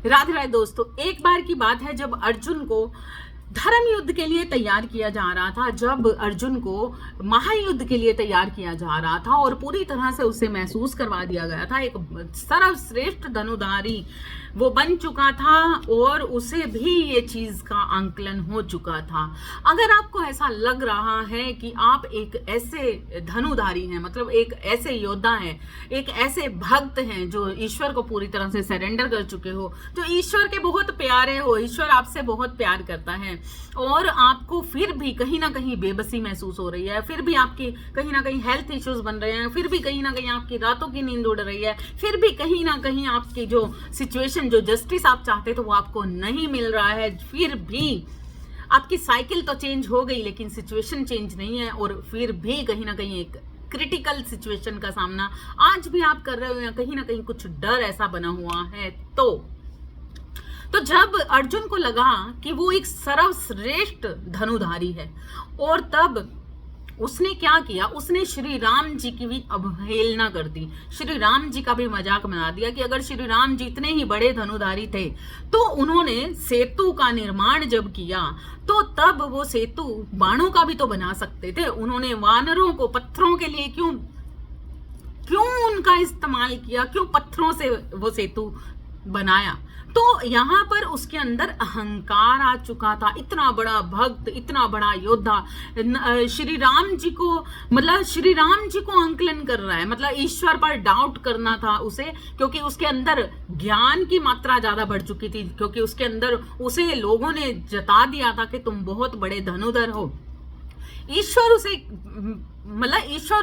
राधे राधे दोस्तों, एक बार की बात है जब अर्जुन को धर्म युद्ध के लिए तैयार किया जा रहा था, जब अर्जुन को महायुद्ध के लिए तैयार किया जा रहा था और पूरी तरह से उसे महसूस करवा दिया गया था। एक सर्वश्रेष्ठ धनुधारी वो बन चुका था और उसे भी ये चीज का आंकलन हो चुका था। अगर आपको ऐसा लग रहा है कि आप एक ऐसे धनुधारी हैं, मतलब एक ऐसे योद्धा हैं, एक ऐसे भक्त हैं जो ईश्वर को पूरी तरह से सरेंडर कर चुके हो, जो ईश्वर के बहुत प्यारे हो, ईश्वर आपसे बहुत प्यार करता है और आपको फिर भी कहीं ना कहीं बेबसी महसूस हो रही है, फिर भी आपकी कहीं ना कहीं हेल्थ इश्यूज बन रहे हैं, फिर भी कहीं ना कहीं आपकी रातों की नींद उड़ रही है, फिर भी कहीं ना कहीं आपकी जो सिचुएशन, जो जस्टिस आप चाहते तो वो आपको नहीं मिल रहा है, फिर भी आपकी साइकिल तो चेंज हो गई लेकिन सिचुएशन चेंज नहीं है और फिर भी कहीं ना कहीं एक क्रिटिकल सिचुएशन का सामना आज भी आप कर रहे हो या कहीं ना कहीं कुछ डर ऐसा बना हुआ है। तो जब अर्जुन को लगा कि वो एक सर्वश्रेष्ठ धनुधारी है और तब उसने क्या किया, उसने श्री राम जी की भी अवहेलना कर दी, श्री राम जी का भी मजाक बना दिया कि अगर श्री राम जी इतने ही बड़े धनुधारी थे तो उन्होंने सेतु का निर्माण जब किया तो तब वो सेतु बाणों का भी तो बना सकते थे। उन्होंने वानरों को पत्थरों के लिए क्यों उनका इस्तेमाल किया, क्यों पत्थरों से वो सेतु बनाया। तो यहां पर उसके अंदर अहंकार आ चुका था। इतना बड़ा भक्त, इतना बड़ा योद्धा श्री राम जी को, मतलब श्री राम जी को आंकलन कर रहा है, मतलब ईश्वर पर डाउट करना था उसे, क्योंकि उसके अंदर ज्ञान की मात्रा ज्यादा बढ़ चुकी थी, क्योंकि उसके अंदर उसे लोगों ने जता दिया था कि तुम बहुत बड़े धनुधर हो। ईश्वर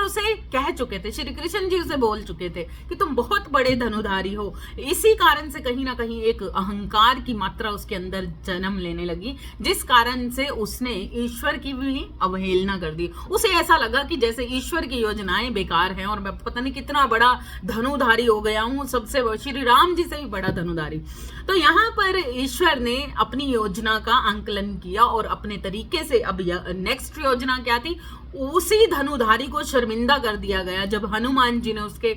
उसे कह चुके थे, श्री कृष्ण जी उसे बोल चुके थे कि तुम बहुत बड़े धनुधारी हो। इसी कारण से कहीं ना कहीं एक अहंकार की मात्रा उसके अंदर जन्म लेने लगी, जिस कारण से उसने ईश्वर की भी अवहेलना कर दी। उसे ऐसा लगा कि जैसे ईश्वर की योजनाएं बेकार हैं और मैं पता नहीं कितना बड़ा धनुधारी हो गया हूं, सबसे श्री राम जी से भी बड़ा धनुधारी। तो यहाँ पर ईश्वर ने अपनी योजना का आंकलन किया और अपने तरीके से अब नेक्स्ट योजना क्या थी, उसी धनुधारी को शर्मिंदा कर दिया गया। जब हनुमान जी ने उसे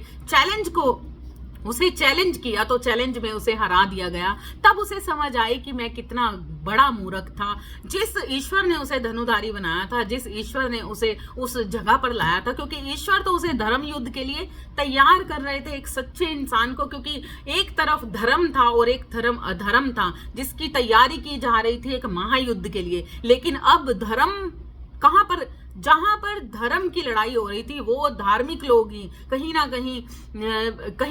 चैलेंज किया तो चैलेंज में उसे हरा दिया गया, तब उसे समझ आई कि मैं कितना बड़ा मूर्ख था। जिस ईश्वर ने उसे धनुधारी बनाया था, जिस ईश्वर ने उसे उस जगह पर लाया था, क्योंकि ईश्वर तो उसे धर्म युद्ध के लिए तैयार कर रहे थे एक सच्चे इंसान को, क्योंकि एक तरफ धर्म था और एक तरफ अधर्म था जिसकी तैयारी की जा रही थी एक महायुद्ध के लिए। लेकिन अब धर्म कहां पर, जहां पर धर्म की लड़ाई हो रही थी वो धार्मिक लोग ही कहीं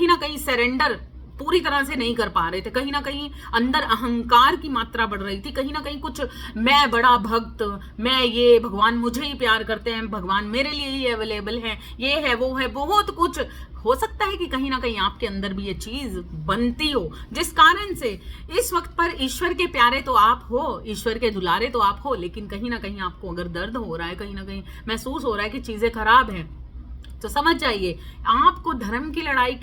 ना कहीं सरेंडर पूरी तरह से नहीं कर पा रहे थे, कहीं ना कहीं अंदर अहंकार की मात्रा बढ़ रही थी, कहीं ना कहीं कुछ मैं बड़ा भक्त, मैं ये भगवान मुझे ही प्यार करते हैं, भगवान मेरे लिए ही अवेलेबल है, ये है वो है, बहुत कुछ हो सकता है कि कहीं ना कहीं आपके अंदर भी ये चीज बनती हो, जिस कारण से इस वक्त पर ईश्वर के प्यारे तो आप हो, ईश्वर के दुलारे तो आप हो, लेकिन कहीं ना कहीं आपको अगर दर्द हो रहा है, कहीं ना कहीं महसूस हो रहा है कि चीजें खराब हैं, तो समझ जाइए आपको धर्म की लड़ाई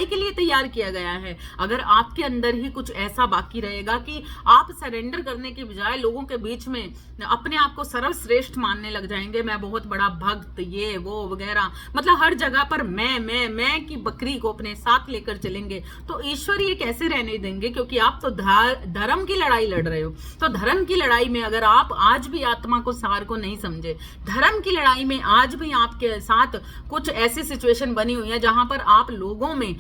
के लिए तैयार किया गया है। अगर आपके अंदर ही कुछ ऐसा बाकी रहेगा कि आप सरेंडर करने के बजाय लोगों के बीच में अपने आप को सर्वश्रेष्ठ मानने लग जाएंगे, मैं बहुत बड़ा भक्त, ये वो वगैरह, मतलब हर जगह पर मैं की बकरी को अपने साथ लेकर चलेंगे, तो ईश्वर ये कैसे रहने देंगे, क्योंकि आप तो धर्म की लड़ाई लड़ रहे हो। तो धर्म की लड़ाई में अगर आप आज भी आत्मा को सार को नहीं समझे, धर्म की लड़ाई में आज भी आपके साथ कुछ ऐसी सिचुएशन बनी हुई है जहां पर आप लोगों में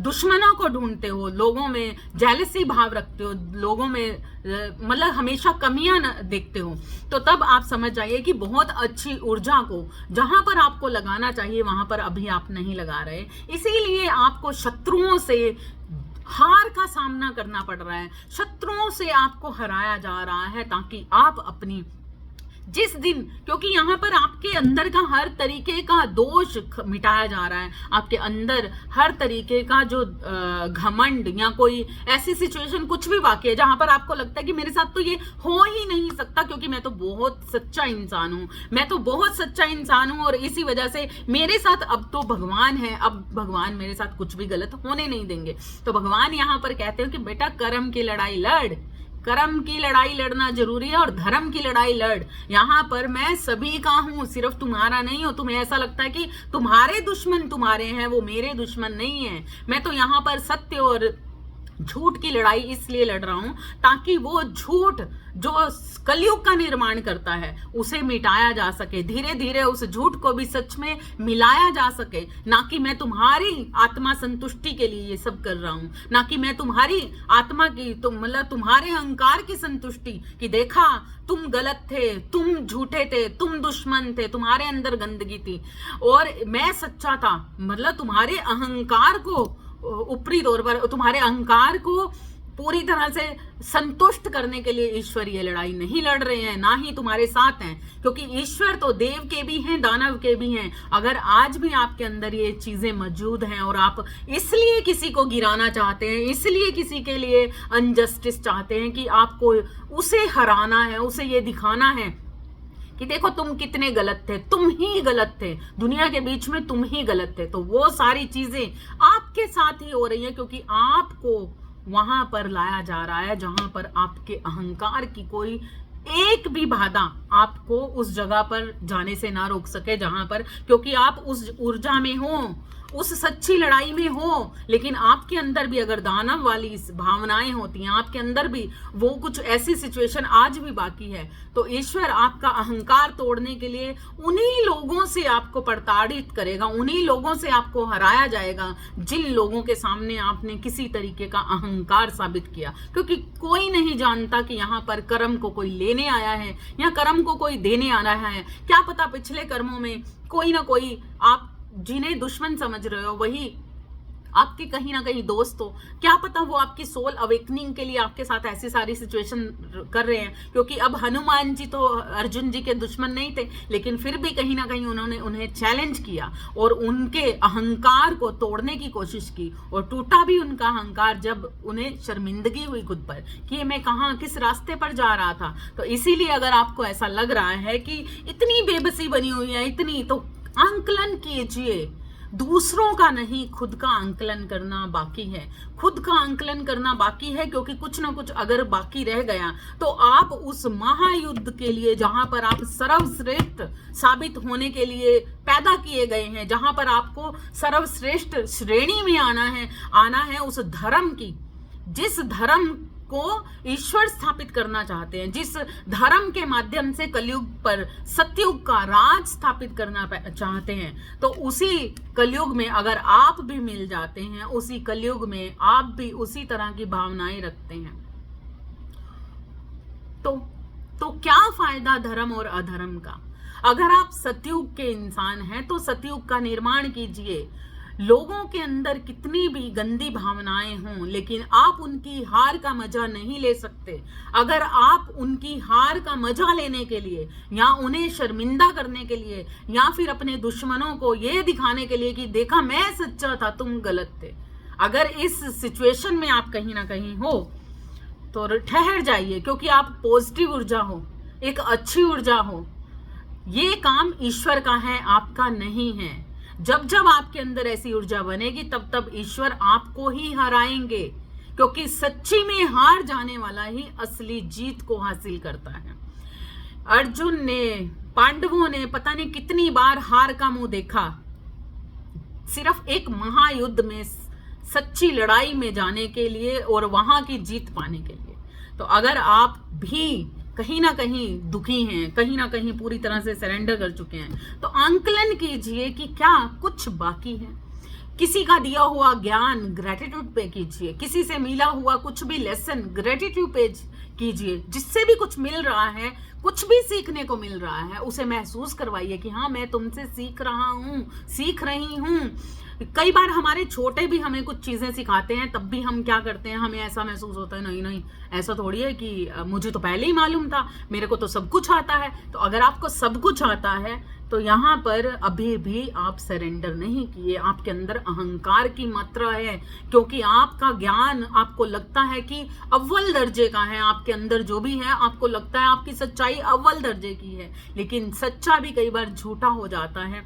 दुश्मनों को ढूंढते हो, लोगों में जेलसी भाव रखते हो, लोगों में मतलब हमेशा कमियां देखते हो, तो तब आप समझ जाइए कि बहुत अच्छी ऊर्जा को जहां पर आपको लगाना चाहिए वहां पर अभी आप नहीं लगा रहे। इसीलिए आपको शत्रुओं से हार का सामना करना पड़ रहा है, शत्रुओं से आपको हराया जा रहा है, ताकि आप अपनी जिस दिन, क्योंकि यहाँ पर आपके अंदर का हर तरीके का दोष मिटाया जा रहा है, आपके अंदर हर तरीके का जो घमंड या कोई ऐसी सिचुएशन कुछ भी वाकई है जहां पर आपको लगता है कि मेरे साथ तो ये हो ही नहीं सकता, क्योंकि मैं तो बहुत सच्चा इंसान हूं, मैं तो बहुत सच्चा इंसान हूं और इसी वजह से मेरे साथ अब तो भगवान है, अब भगवान मेरे साथ कुछ भी गलत होने नहीं देंगे। तो भगवान यहाँ पर कहते हैं कि बेटा कर्म की लड़ाई लड़, कर्म की लड़ाई लड़ना जरूरी है और धर्म की लड़ाई लड़। यहाँ पर मैं सभी का हूं, सिर्फ तुम्हारा नहीं हो। तुम्हें ऐसा लगता है कि तुम्हारे दुश्मन तुम्हारे हैं, वो मेरे दुश्मन नहीं है। मैं तो यहाँ पर सत्य और झूठ की लड़ाई इसलिए लड़ रहा हूं ताकि वो झूठ जो कलयुग का निर्माण करता है उसे मिटाया जा सके, धीरे धीरे उस झूठ को भी सच में मिलाया जा सके। ना कि मैं तुम्हारी आत्मा संतुष्टि के लिए ये सब कर रहा हूं, ना कि मैं तुम्हारी आत्मा की मतलब तुम्हारे अहंकार की संतुष्टि कि देखा तुम गलत थे, तुम झूठे थे, तुम दुश्मन थे, तुम्हारे अंदर गंदगी थी और मैं सच्चा था। मतलब तुम्हारे अहंकार को ऊपरी तौर पर, तुम्हारे अहंकार को पूरी तरह से संतुष्ट करने के लिए ईश्वर ये लड़ाई नहीं लड़ रहे हैं, ना ही तुम्हारे साथ हैं, क्योंकि ईश्वर तो देव के भी हैं, दानव के भी हैं। अगर आज भी आपके अंदर ये चीजें मौजूद हैं और आप इसलिए किसी को गिराना चाहते हैं, इसलिए किसी के लिए अनजस्टिस चाहते हैं कि आपको उसे हराना है, उसे ये दिखाना है कि देखो तुम कितने गलत थे, तुम ही गलत थे, दुनिया के बीच में तुम ही गलत थे, तो वो सारी चीजें आपके साथ ही हो रही है क्योंकि आपको वहां पर लाया जा रहा है जहां पर आपके अहंकार की कोई एक भी बाधा आपको उस जगह पर जाने से ना रोक सके, जहां पर, क्योंकि आप उस ऊर्जा में हो, उस सच्ची लड़ाई में हो। लेकिन आपके अंदर भी अगर दानव वाली भावनाएं होती हैं, आपके अंदर भी वो कुछ ऐसी सिचुएशन आज भी बाकी है, तो ईश्वर आपका अहंकार तोड़ने के लिए उन्हीं लोगों से आपको प्रताड़ित करेगा, उन्हीं लोगों से आपको हराया जाएगा जिन लोगों के सामने आपने किसी तरीके का अहंकार साबित किया। क्योंकि कोई नहीं जानता कि यहाँ पर कर्म को कोई लेने आया है या कर्म को कोई देने आ रहा है। क्या पता पिछले कर्मों में कोई ना कोई आप जिन्हें दुश्मन समझ रहे हो वही आपके कहीं ना कहीं दोस्त हो। क्या पता वो आपकी सोल अवेकनिंग के लिए आपके साथ ऐसी सारी सिचुएशन कर रहे हैं, क्योंकि अब हनुमान जी तो अर्जुन जी के दुश्मन नहीं थे, लेकिन फिर भी कहीं ना कहीं उन्होंने उन्हें चैलेंज किया और उनके अहंकार को तोड़ने की कोशिश की और टूटा भी उनका अहंकार जब उन्हें शर्मिंदगी हुई खुद पर कि मैं कहाँ किस रास्ते पर जा रहा था। तो इसीलिए अगर आपको ऐसा लग रहा है कि इतनी बेबसी बनी हुई है इतनी, तो आंकलन कीजिए, दूसरों का नहीं खुद का आंकलन करना बाकी है। खुद का आंकलन करना बाकी है क्योंकि कुछ ना कुछ अगर बाकी रह गया तो आप उस महायुद्ध के लिए जहां पर आप सर्वश्रेष्ठ साबित होने के लिए पैदा किए गए हैं, जहां पर आपको सर्वश्रेष्ठ श्रेणी में आना है उस धर्म की, जिस धर्म को ईश्वर स्थापित करना चाहते हैं, जिस धर्म के माध्यम से कलयुग पर सतयुग का राज स्थापित करना चाहते हैं, तो उसी कलयुग में अगर आप भी मिल जाते हैं, उसी कलयुग में आप भी उसी तरह की भावनाएं रखते हैं, तो क्या फायदा धर्म और अधर्म का। अगर आप सतयुग के इंसान हैं तो सतयुग का निर्माण कीजिए। लोगों के अंदर कितनी भी गंदी भावनाएं हों, लेकिन आप उनकी हार का मजा नहीं ले सकते। अगर आप उनकी हार का मजा लेने के लिए या उन्हें शर्मिंदा करने के लिए या फिर अपने दुश्मनों को ये दिखाने के लिए कि देखा मैं सच्चा था तुम गलत थे, अगर इस सिचुएशन में आप कहीं ना कहीं हो तो ठहर जाइए, क्योंकि आप पॉजिटिव ऊर्जा हो, एक अच्छी ऊर्जा हो। ये काम ईश्वर का है, आपका नहीं है। जब जब आपके अंदर ऐसी ऊर्जा बनेगी तब तब ईश्वर आपको ही हराएंगे, क्योंकि सच्ची में हार जाने वाला ही असली जीत को हासिल करता है। अर्जुन ने, पांडवों ने पता नहीं कितनी बार हार का मुंह देखा, सिर्फ एक महायुद्ध में सच्ची लड़ाई में जाने के लिए और वहां की जीत पाने के लिए। तो अगर आप भी कहीं ना कहीं दुखी हैं, कहीं ना कहीं पूरी तरह से सरेंडर कर चुके हैं, तो आंकलन कीजिए कि क्या कुछ बाकी है। किसी का दिया हुआ ज्ञान ग्रेटिट्यूड पे कीजिए, किसी से मिला हुआ कुछ भी लेसन ग्रेटिट्यूड पे कीजिए, जिससे भी कुछ मिल रहा है, कुछ भी सीखने को मिल रहा है, उसे महसूस करवाइए कि हाँ मैं तुमसे सीख रहा हूँ, सीख रही हूँ। कई बार हमारे छोटे भी हमें कुछ चीजें सिखाते हैं, तब भी हम क्या करते हैं, हमें ऐसा महसूस होता है नहीं नहीं ऐसा थोड़ी है कि मुझे तो पहले ही मालूम था, मेरे को तो सब कुछ आता है। तो अगर आपको सब कुछ आता है तो यहाँ पर अभी भी आप सरेंडर नहीं किए, आपके अंदर अहंकार की मात्रा है, क्योंकि आपका ज्ञान आपको लगता है कि अव्वल दर्जे का है। आपके अंदर जो भी है आपको लगता है आपकी सच्चाई अव्वल दर्जे की है, लेकिन सच्चा भी कई बार झूठा हो जाता है।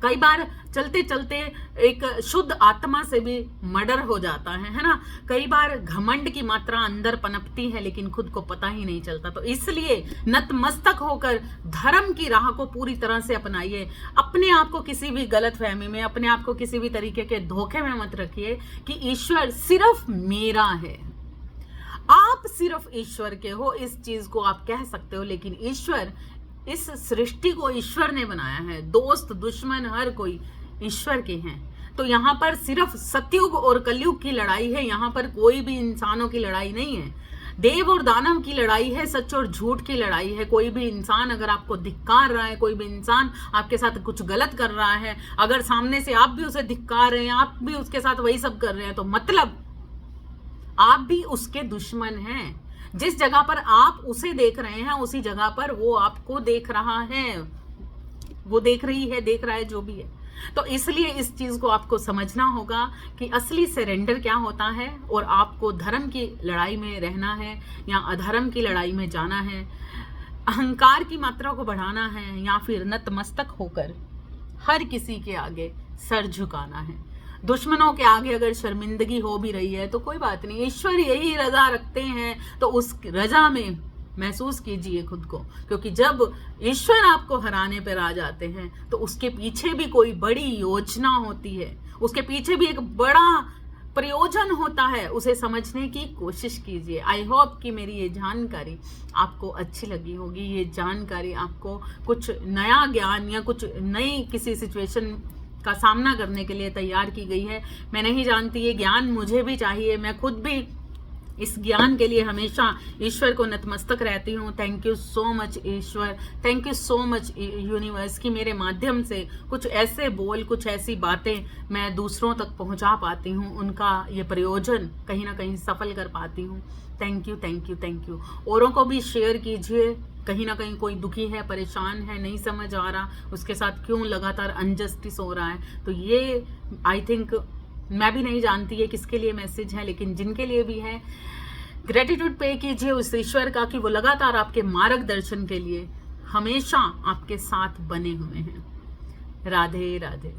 कई बार चलते चलते एक शुद्ध आत्मा से भी मर्डर हो जाता है ना। कई बार घमंड की मात्रा अंदर पनपती है लेकिन खुद को पता ही नहीं चलता। तो इसलिए नतमस्तक होकर धर्म की राह को पूरी तरह से अपनाइए। अपने आप को किसी भी गलत फहमी में, अपने आप को किसी भी तरीके के धोखे में मत रखिए कि ईश्वर सिर्फ मेरा है। आप सिर्फ ईश्वर के हो, इस चीज को आप कह सकते हो, लेकिन ईश्वर, इस सृष्टि को ईश्वर ने बनाया है। दोस्त दुश्मन हर कोई ईश्वर के हैं। तो यहाँ पर सिर्फ सतयुग और कलयुग की लड़ाई है, यहाँ पर कोई भी इंसानों की लड़ाई नहीं है। देव और दानव की लड़ाई है, सच और झूठ की लड़ाई है। कोई भी इंसान अगर आपको धिक्कार रहा है, कोई भी इंसान आपके साथ कुछ गलत कर रहा है, अगर सामने से आप भी उसे धिक्कार रहे हैं, आप भी उसके साथ वही सब कर रहे हैं, तो मतलब आप भी उसके दुश्मन हैं। जिस जगह पर आप उसे देख रहे हैं उसी जगह पर वो आपको देख रहा है, वो देख रही है, देख रहा है, जो भी है। तो इसलिए इस चीज को आपको समझना होगा कि असली सरेंडर क्या होता है, और आपको धर्म की लड़ाई में रहना है या अधर्म की लड़ाई में जाना है, अहंकार की मात्रा को बढ़ाना है या फिर नतमस्तक होकर हर किसी के आगे सर झुकाना है। दुश्मनों के आगे अगर शर्मिंदगी हो भी रही है तो कोई बात नहीं, ईश्वर यही रजा रखते हैं, तो उस रजा में महसूस कीजिए खुद को। क्योंकि जब ईश्वर आपको हराने पर आ जाते हैं तो उसके पीछे भी कोई बड़ी योजना होती है, उसके पीछे भी एक बड़ा प्रयोजन होता है, उसे समझने की कोशिश कीजिए। आई होप कि मेरी ये जानकारी आपको अच्छी लगी होगी। ये जानकारी आपको कुछ नया ज्ञान या कुछ नई किसी सिचुएशन का सामना करने के लिए तैयार की गई है। मैं नहीं जानती, ये ज्ञान मुझे भी चाहिए, मैं खुद भी इस ज्ञान के लिए हमेशा ईश्वर को नतमस्तक रहती हूँ। Thank you so much Ishwar, thank you so much universe कि मेरे माध्यम से कुछ ऐसे बोल, कुछ ऐसी बातें मैं दूसरों तक पहुँचा पाती हूँ, उनका ये प्रयोजन कहीं ना कहीं सफल कर पाती हूँ। Thank you, thank you, thank you. औरों को भी शेयर कीजिए। कहीं ना कहीं कोई दुखी है, परेशान है, नहीं समझ आ रहा उसके साथ क्यों लगातार अनजस्टिस हो रहा है, तो ये आई थिंक मैं भी नहीं जानती है किसके लिए मैसेज है, लेकिन जिनके लिए भी है, ग्रेटिट्यूड पे कीजिए उस ईश्वर का कि वो लगातार आपके मार्गदर्शन के लिए हमेशा आपके साथ बने हुए हैं। राधे राधे।